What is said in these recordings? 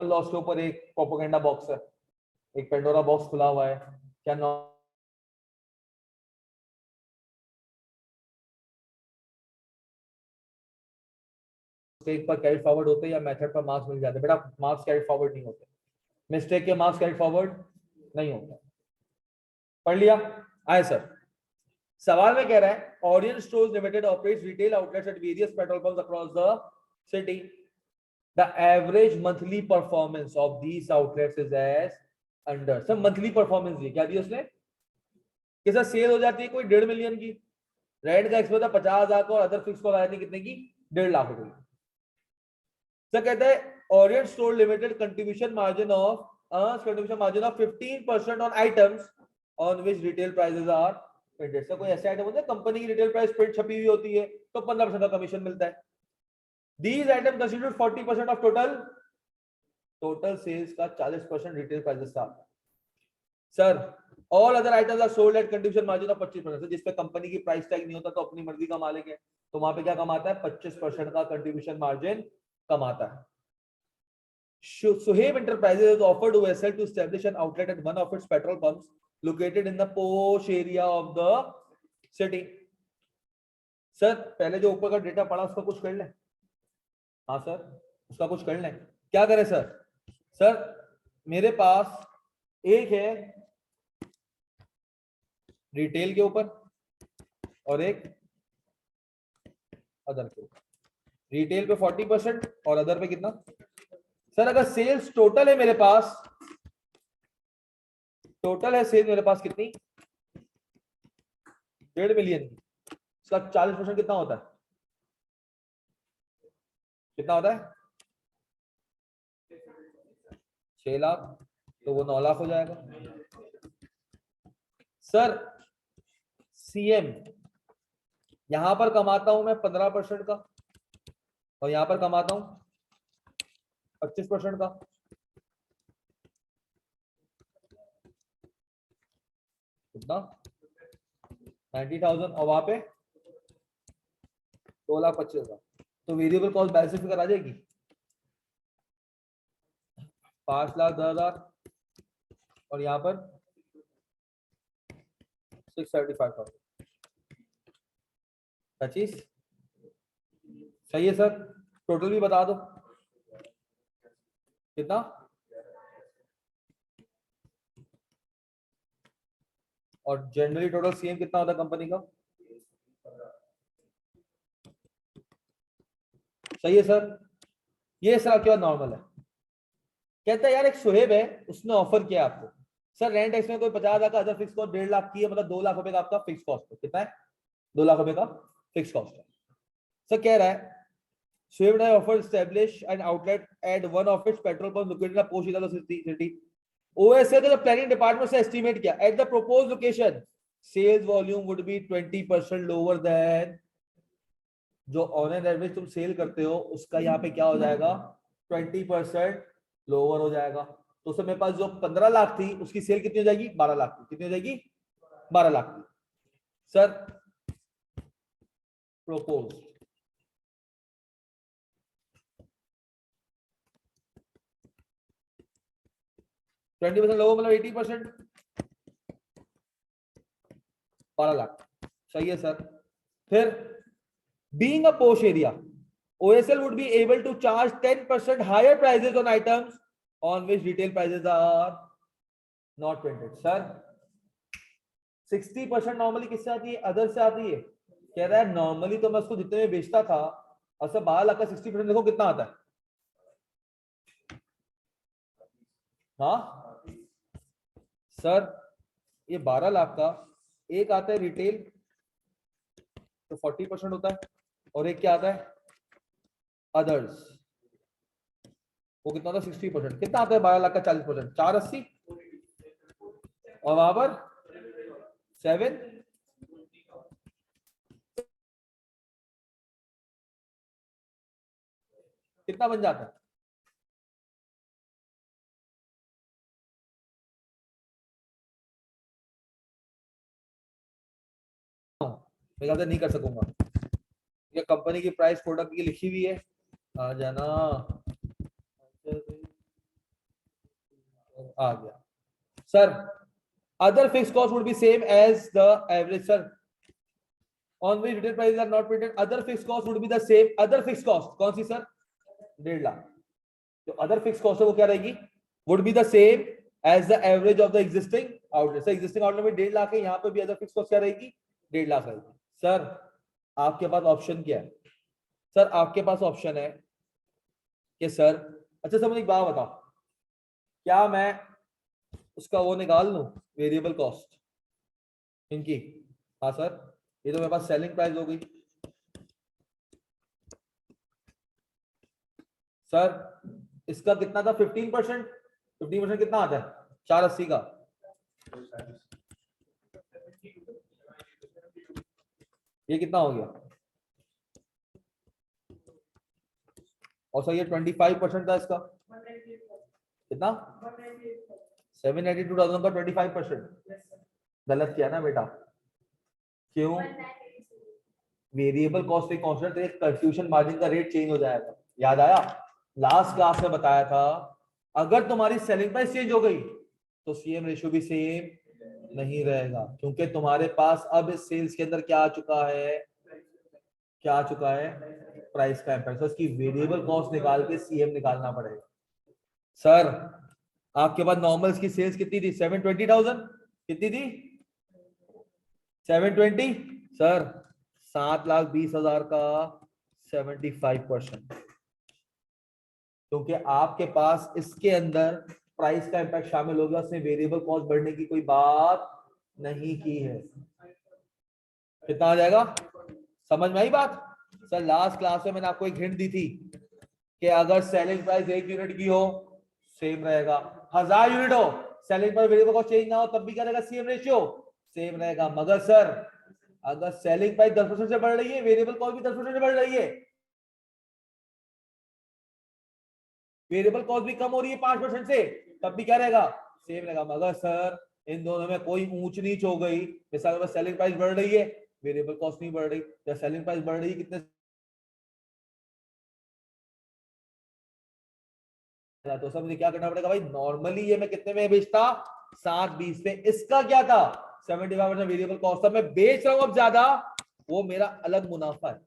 Loss के ऊपर एक प्रोपेगेंडा बॉक्स है, एक पेंडोरा बॉक्स खुला हुआ है, क्या मिस्टेक पर कैरी फॉरवर्ड होते या मेथड पर मार्क्स मिल जाते? बेटा मार्क्स कैरी फॉरवर्ड नहीं होते, मिस्टेक के मार्क्स कैरी फॉरवर्ड नहीं होते। पढ़ लिया? आए सर, सवाल में कह रहा है Orion stores limited operates retail outlets at various petrol pumps across the city. The average monthly performance of these outlets is as under. सब मंथली परफॉर्मेंस दी, क्या दी उसने कि सर सेल हो जाती है कोई 1.5 मिलियन की, रेंट का एक्सपेंस 50,000 का और अदर फिक्स कॉस्ट आ जाती है कितने की? 1.5 लाख रुपए। सर कहता है Orient store limited contribution margin of 15% on items on which retail prices are printed. Sir कोई ऐसे आइटम होते हैं कंपनी की रिटेल प्राइस प्रिंट छपी हुई होती है तो 15% का कमीशन मिलता है। These item constitute 40% of total sales का 40% रिटेल प्राइसेस का। Sir all other items are sold at contribution margin of 25%। जिस पे कंपनी की प्राइस टैग नहीं होता तो अपनी मर्जी का मालिक है, तो वहां पे क्या कमाता है? 25% का कंट्रीब्यूशन मार्जिन कमाता है। Suhaib Enterprises has offered OSL to establish an outlet at one of its petrol pumps located in the posh area of the city. Sir पहले जो ऊपर का डेटा पढ़ा उसका कुछ कर लें। हाँ सर उसका कुछ कर लें। क्या करें सर? सर मेरे पास एक है रिटेल के ऊपर और एक अदर के ऊपर। रिटेल पे 40% और अदर पे कितना? सर अगर सेल्स टोटल है मेरे पास, टोटल है सेल्स मेरे पास कितनी? 1.5 मिलियन की, इसका 40% कितना होता है? कितना होता है? 6 लाख, तो वो 9 लाख हो जाएगा। सर सीएम यहां पर कमाता हूं मैं 15% का और यहां पर कमाता हूं 25% का। कितना? 90,000 और वहां पे 2,25,000। तो वेरिएबल कॉस्ट बैलेंस फिगर आ जाएगी 5,10,000 और यहाँ पर 675,000। 25 सही है सर। टोटल भी बता दो कितना? और जनरली टोटल सीएम कितना होता है कंपनी का? सही है सर। ये सर क्या नॉर्मल है। कहता है यार एक सुहेब है उसने ऑफर किया आपको, सर रेंट एक्स में कोई 50,000 का अदर फिक्स कॉस्ट 1.5 लाख की है, मतलब 2 लाख रुपए का आपका फिक्स कॉस्ट है। कितना है? 2 लाख रुपए का फिक्स कॉस्ट है। सर कह रहा है Swift has offered establish an outlet at one of its petrol pumps located in a posh area of the city. OSL का जब प्लानिंग डिपार्टमेंट से एस्टिमेट किया at the proposed location sales volume would be 20% lower than जो on an average तुम cell करते हो उसका यहाँ पे क्या हो जाएगा? 20% लोअर हो जाएगा। तो उससे मेरे पास जो 15 लाख थी उसकी सेल कितनी हो जाएगी? 12 लाख की। कितनी हो जाएगी? 12 लाख की। सर प्रोपोज 20% लोगों मतलब 80%, 12 लाख। सही है सर। फिर being a posh area, OSL would be able to charge 10% higher prices on items on which retail prices are not printed. Sir 60% normally किससे आती है? अदर से आती है। कह रहा है नॉर्मली तो मैं उसको जितने में बेचता था और सर 12 लाख का 60% देखो कितना आता है? हाँ सर ये 12 लाख का एक आता है रिटेल तो 40% होता है और एक क्या आता है? अदर्स, वो कितना होता है? 60%। कितना आता है 12 लाख का 40%? 480 और वहां पर 7 कितना बन जाता है? मेरे ख्याल से नहीं कर सकूंगा। ये कंपनी की प्राइस प्रोडक्ट की लिखी हुई है। आ जाना आ गया sir. Other fix cost would be same as the average sir on which retail price are not printed. Other fix cost would be the same. Other fix cost कौन सी सर? 1.5 लाख। जो अदर फिक्स कॉस्ट है वो क्या रहेगी? Would be the same as the average of the existing outlet. Sir existing outlet में 1.5 लाख है, यहाँ पे भी अदर फिक्स कॉस्ट क्या रहेगी? 1.5 लाख रहेगी। सर आपके पास ऑप्शन क्या है? सर आपके पास ऑप्शन है कि सर, अच्छा सर मुझे एक बात बताओ, क्या मैं उसका वो निकाल लूं वेरिएबल कॉस्ट इनकी? हाँ सर, ये तो मेरे पास सेलिंग प्राइस हो गई। सर इसका कितना था? 15%। 15% कितना आता है? 480 का। ये कितना हो गया? और सर ये 25% था इसका कितना? 782,000 का 25%। गलत किया ना बेटा। क्यों? वेरिएबल कॉस्ट एक कांस्टेंट है, कंट्रीब्यूशन मार्जिन का रेट चेंज हो जाएगा। याद आया? लास्ट क्लास में बताया था अगर तुम्हारी सेलिंग प्राइस चेंज हो गई तो सीएम रेशियो भी सेम नहीं रहेगा, क्योंकि तुम्हारे पास अब इस सेल्स के अंदर क्या आ चुका है? क्या आ चुका है? प्राइस का इंपैक्ट। तो इसकी वेरिएबल कॉस्ट निकाल के सीएम निकालना पड़ेगा। सर आपके पास नॉर्मल्स की सेल्स कितनी थी? 720,000। कितनी थी? 720। सर 7,20,000 का 75%, क्योंकि आपके पास इसके अंदर प्राइस का इंपैक्ट शामिल हो गया, उसने वेरिएबल कॉस्ट बढ़ने की कोई बात नहीं की है। कितना आ जाएगा? समझ में आई बात? सर लास्ट क्लास में मैंने आपको एक हिंट दी थी कि अगर सेलिंग प्राइस 1 यूनिट की हो सेम रहेगा, 1000 यूनिट हो selling price variable cost change ना हो तब भी क्या रहेगा? सीएम रेशियो सेम रहेगा। मगर सर अगर सेलिंग प्राइस 10% से बढ़ रही है, वेरिएबल कॉस्ट भी 10% से बढ़ रही है, वेरिएबल कॉस्ट भी कम हो रही है 5% से, तब भी क्या रहेगा? सेम रहेगा। मगर सर इन दोनों में कोई ऊंच नीच हो गई, मिसाल में सेलिंग प्राइस बढ़ रही है, वेरिएबल कॉस्ट नहीं बढ़ रही, या सेलिंग प्राइस बढ़ रही है कितने, तो सब मुझे क्या करना पड़ेगा भाई? नॉर्मली ये मैं कितने में बेचता? 720 पे। इसका क्या था? 75% वेरिएबल कॉस्ट था, मैं बेच रहा हूं अब ज्यादा, वो मेरा अलग मुनाफा है।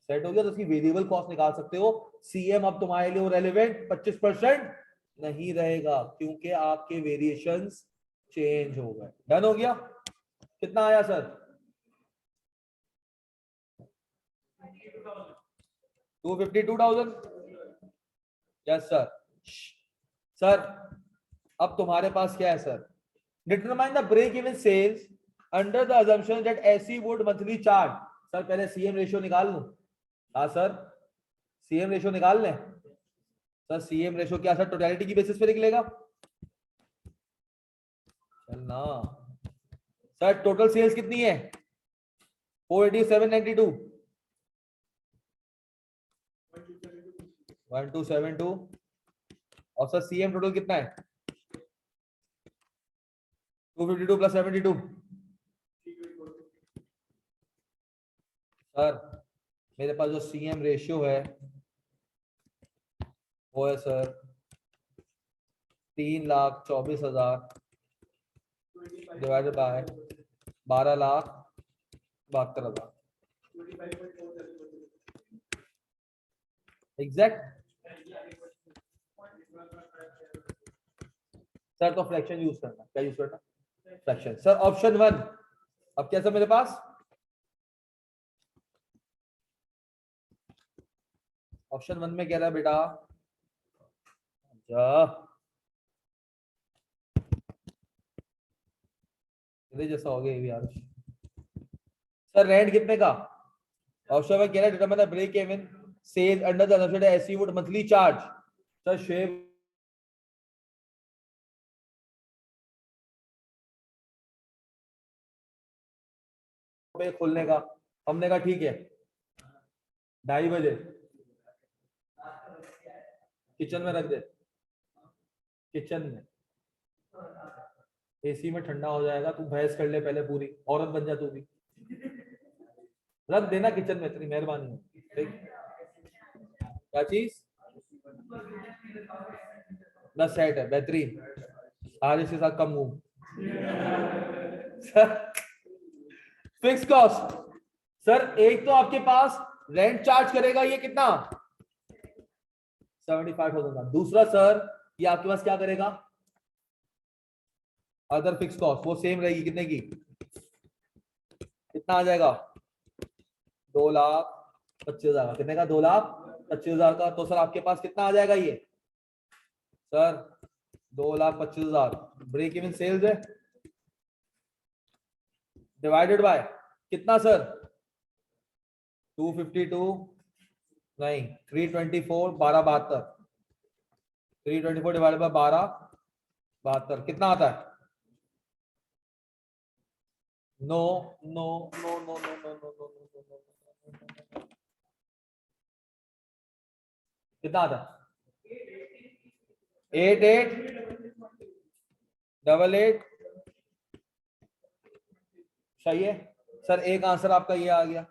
सेट हो गया? तो उसकी वेरिएबल कॉस्ट निकाल सकते हो। सीएम अब तुम्हारे लिए रेलेवेंट 25% नहीं रहेगा, क्योंकि आपके वेरिएशंस चेंज हो गए। डन हो गया? कितना आया सर? 252,000। Yes sir. सर अब तुम्हारे पास क्या है sir? Determine the break even sales under the assumption that AC would monthly charge. Sir पहले सीएम रेशियो निकाल लूं? हाँ सर, सीएम रेशियो निकाल लें। सर सीएम रेशियो क्या सर टोटलिटी की बेसिस पे निकलेगा? ना सर, टोटल सेल्स कितनी है? 48792 1272। और सर सीएम टोटल कितना है? 252 प्लस 72। सर मेरे पास जो सीएम रेशियो है वो है sir 3,24,000 divided by 12,72,000 exact. Sir तो फ्रैक्शन यूज करना। क्या यूज करना? फ्रैक्शन। सर ऑप्शन 1 अब क्या सर मेरे पास? ऑप्शन 1 में कह रहा है बेटा, जैसा हो गया ये भी यार। सर रेंट कितने का? ऑप्शन में कह रहा है determine the break even sale under the assumption AC would monthly charge. Sir शेव पे खोलने का, हमने कहा ठीक है 2:30 बजे किचन में रख दे। किचन में एसी में ठंडा हो जाएगा, तू बहस कर ले पहले, पूरी औरत बन जा तू भी। रख देना किचन में, इतनी मेहरबानी है। क्या चीज? बस सेट है, बेहतरीन। आज इसके साथ कम मूव। सर फिक्स कॉस्ट सर, एक तो आपके पास रेंट चार्ज करेगा ये कितना 75,000 का। दूसरा सर ये आपके पास क्या करेगा, अदर फिक्स कॉस्ट वो सेम रहेगी, कितने की, कितना आ जाएगा 2,25,000 कितने का 2,25,000 का। तो सर आपके पास कितना आ जाएगा ये सर 2,25,000 ब्रेक इवन सेल्स है, डिवाइडेड बाय कितना सर 252 नहीं 324 12 72 324 डिवाइडेड बाय 12 72 कितना आता है, no no no no no no no no no, कितना आता है 8888 सही है सर। एक आंसर आपका ये आ गया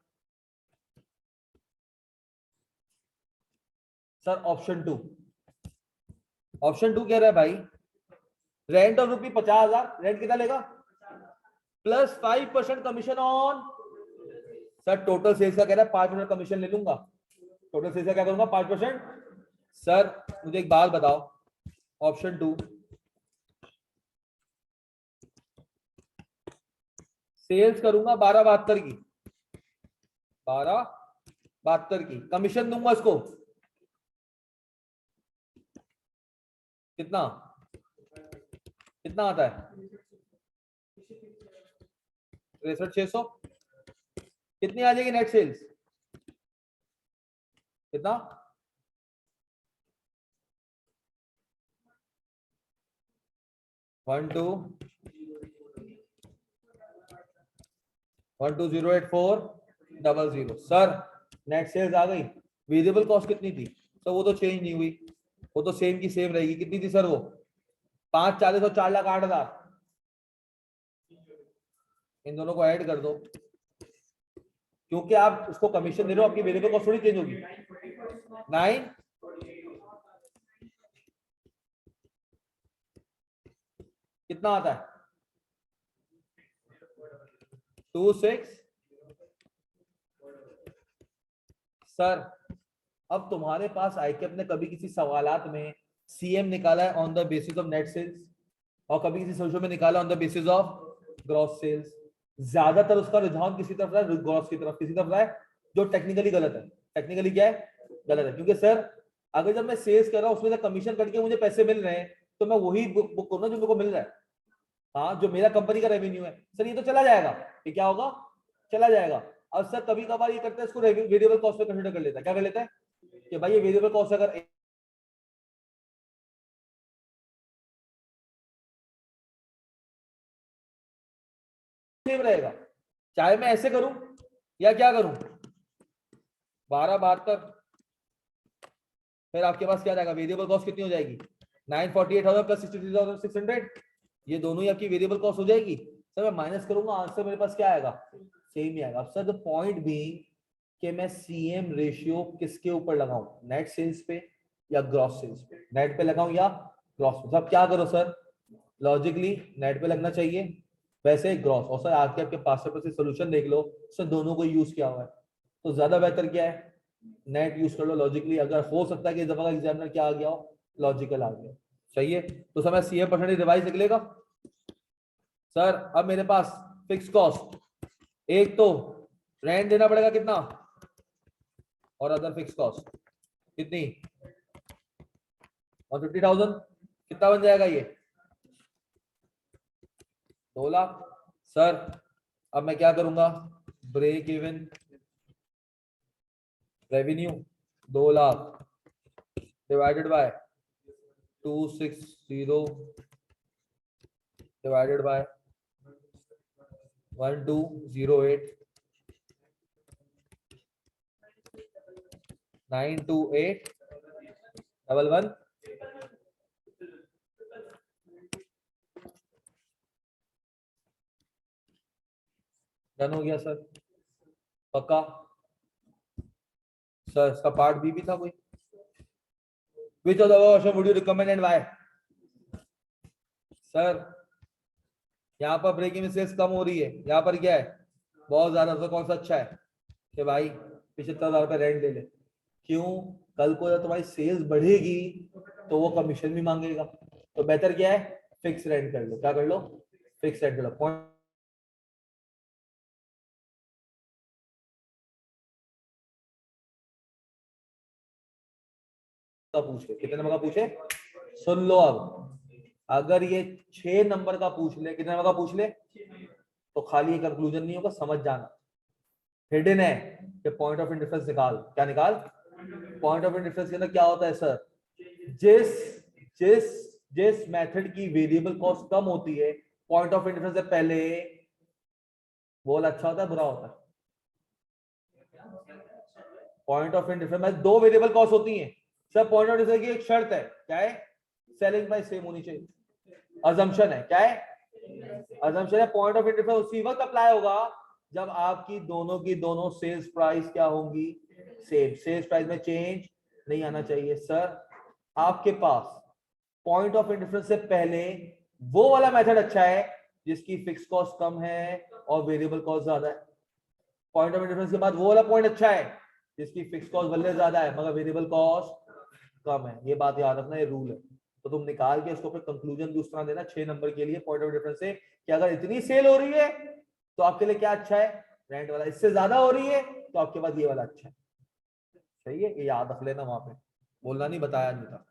सर। ऑप्शन टू कह रहा है भाई रेंट ऑफ रुपी 50,000, रेंट कितना लेगा plus 5% commission on. Sir total sales का कह रहा है 5% कमीशन ले लूंगा, टोटल सेल्स का क्या करूंगा 5%। सर मुझे एक बात बताओ, ऑप्शन टू सेल्स करूंगा 12,72 की, 12,72 की, कमीशन दूंगा इसको कितना, कितना आता है 63,600। कितनी आ जाएगी नेट सेल्स, कितना 1208400। सर नेट सेल्स आ गई, वेरिएबल कॉस्ट कितनी थी तो वो तो चेंज नहीं हुई, वो तो सेम की सेम रहेगी। कितनी थी सर वो 540 और 4,08,000, इन दोनों को ऐड कर दो, क्योंकि आप उसको कमीशन दे रहे हो, आपकी वेरिएबल कॉस्ट थोड़ी चेंज होगी। 9 कितना आता है 26। सर अब तुम्हारे पास आईकेप ने कभी किसी सवालात में सीएम निकाला है on the basis of net sales, और कभी किसी सोल्यूशन में निकाला on the basis of gross sales. ज्यादातर उसका रुझान किसी तरफ रहा है, ग्रॉस की तरफ, किसी तरफ रहा है, जो टेक्निकली गलत है। टेक्निकली क्या है, गलत है। क्योंकि सर अगर जब मैं सेल्स कर रहा हूँ उसमें से कमीशन कट के मुझे पैसे मिल रहे हैं, तो मैं वही बुक करूँ जो मेरे को मिल रहा है, हाँ जो मेरा कंपनी का रेवेन्यू है। सर ये तो चला जाएगा, ये क्या होगा, चला जाएगा। और सर कभी कभार ये करता है, इसको वेरिएबल कॉस्ट पे कंसीडर कर लेता है। क्या कर लेता है कि भाई ये वेरिएबल कॉस्ट अगर सेम रहेगा, चाहे मैं ऐसे करूं या क्या करूं 12,72, फिर आपके पास क्या जाएगा, वेरिएबल कॉस्ट कितनी हो जाएगी 948,000 प्लस 63,600, ये दोनों ही आपकी वेरिएबल कॉस्ट हो जाएगी। सर मैं माइनस करूंगा, आंसर मेरे पास क्या आएगा, सेम ही आएगा। अब सर द पॉइंट भी कि मैं सीएम रेशियो किसके ऊपर लगाऊं, नेट सेल्स पे या ग्रॉस सेल्स पे, नेट पे लगाऊं या ग्रॉस पे। सब क्या करो सर, लॉजिकली नेट पे लगना चाहिए, वैसे ग्रॉस। और सर आके आपके पास से सोल्यूशन देख लो, सर दोनों को यूज किया हुआ है, तो ज्यादा बेहतर क्या है नेट यूज कर लो लॉजिकली। अगर हो सकता है कि इस दफा का एग्जामिनर क्या आ गया हो, लॉजिकल आ गया, सही है। तो समय सीए परसेंटेज रिवाइज निकलेगा। सर अब मेरे पास फिक्स कॉस्ट, एक तो रेंट देना पड़ेगा कितना, और अदर फिक्स कॉस्ट कितनी 150,000, कितना बन जाएगा ये 2 लाख। सर अब मैं क्या करूंगा, break even revenue 2 lakh divided by 260 divided by 1208 92811। Done हो गया सर, पक्का। सर इसका पार्ट बी भी था कोई, which of the above option would you recommend and why. Sir यहाँ पर ब्रेक इवन सेल्स कम हो रही है, यहाँ पर क्या है बहुत ज्यादा, तो कौन सा अच्छा है कि भाई 75,000 रुपये रेंट ले ले। क्यों? कल को जब तुम्हारी सेल्स बढ़ेगी तो वो कमीशन भी मांगेगा, तो बेहतर क्या है फिक्स रेंट कर लो। क्या कर लो? फिक्स रेंट कर लो। पॉइंट का पूछ ले, कितने नंबर का पूछे? सुन लो अब, अगर ये 6 नंबर का पूछ ले, कितने नंबर का पूछ ले, तो खाली ये कंक्लूजन नहीं होगा, समझ जाना। हिडन है कि पॉइंट ऑफ इंडिफरेंस निकाल। क्या निकाल? पॉइंट ऑफ इंडिफरेंस के अंदर क्या होता है सर? जिस जिस जिस मेथड की वेरिएबल कॉस्ट कम होती है पॉइंट ऑफ इंडिफरेंस से पहले, वो वाला अच्छा होता है बुरा होता है? पॉइंट ऑफ इंडिफरेंस में दो वेरिएबल कॉस्ट होती हैं सर। पॉइंट ऑफ डिफरेंस की एक शर्त है, क्या है? सेलिंग प्राइस सेम होनी चाहिए। अजम्पशन है, क्या है? अजम्पशन है पॉइंट ऑफ इंडिफरेंस उसी वक्त अप्लाई होगा जब आपकी दोनों की दोनों सेल्स प्राइस क्या होंगी? सेम। सेल्स प्राइस में चेंज नहीं आना चाहिए सर। आपके पास पॉइंट ऑफ इंडिफरेंस से पहले वो वाला मेथड अच्छा है जिसकी फिक्स कॉस्ट कम है और वेरिएबल कॉस्ट ज्यादा है। पॉइंट ऑफ इंडिफरेंस के बाद वो वाला पॉइंट अच्छा है जिसकी फिक्स कॉस्ट भले ज्यादा है मगर वेरिएबल कॉस्ट कम है। ये बात याद रखना, ये रूल है। तो तुम निकाल के इसको फिर कंक्लूजन भी उस तरह देना 6 नंबर के लिए पॉइंट ऑफ डिफरेंस से कि अगर इतनी सेल हो रही है तो आपके लिए क्या अच्छा है? रेंट वाला। इससे ज्यादा हो रही है तो आपके पास ये वाला अच्छा है। सही है, ये याद रख लेना, वहां पे बोलना नहीं, बताया नहीं था।